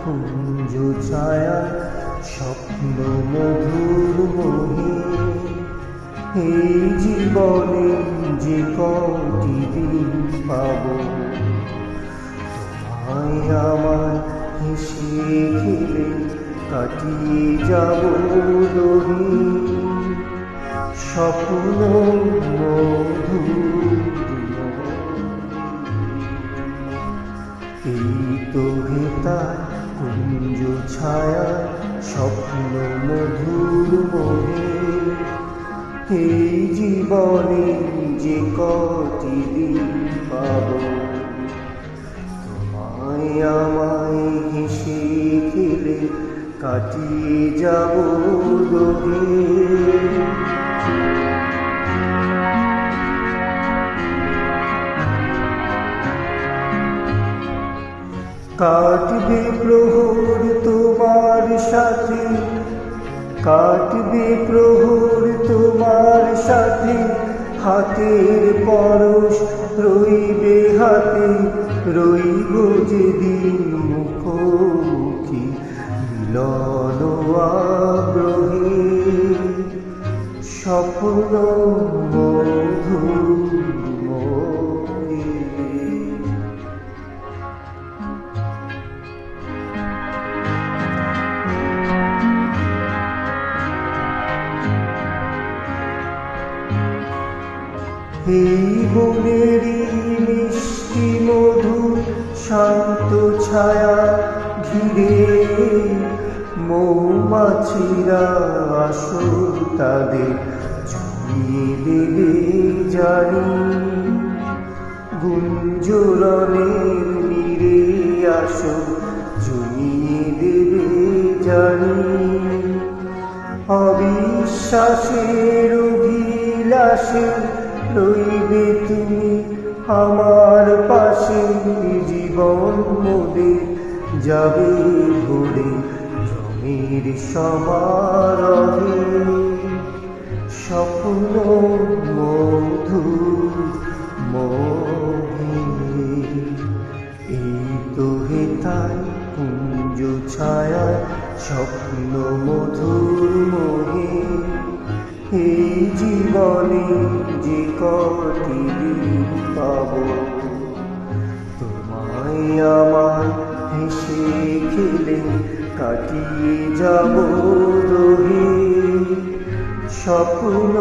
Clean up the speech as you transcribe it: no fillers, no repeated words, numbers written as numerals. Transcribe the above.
কুঞ্জ ছায়া স্বপ্ন মধুর মোহে। এই জীবনে যে কটি দিন পাব, তোমায় আমার হেসে খেলে কাটিয়ে যাব দহি স্বপ্ন মধুর। এই তো হেতার কুঞ্জ ছায়া স্বপ্ন মধুর মোহে। এই জীবনে যে কটি দিন পাব, তোমায় আমায় হেসে খেলে কাটিয়ে যাব দহি। কাটবে প্রহর তোমার সাথে, কাটবে প্রহর তোমার সাথে, হাতের পরশ রইবে হাতে, রইব যেদিন মুখোমুখি মিলন আগ্রহে স্বপ্ন মধুর মোহে। এই বনেরই মিষ্টি মধুর শান্ত ছায়া ঘিরে মৌমাছিরা আসল তাদের জমিয়ে দেবে জানি। গুঞ্জরণের নীরে আসল জমিয়ে দেবে জানি। অবিশ্বাসের অভিলাষে রইবে তুমি আমার পাশে, জীবন মোদের যাবে ভরে জমির সমারোহে স্বপ্ন মধুর মোহে। এই তো হেতায় কুঞ্জ ছায়া স্বপ্ন মধুর মোহে। এই জীবনে যে কটি দিন পাব, তোমায় আমার হেসে খেলে কাটিয়ে যাব দহি স্বপ্ন।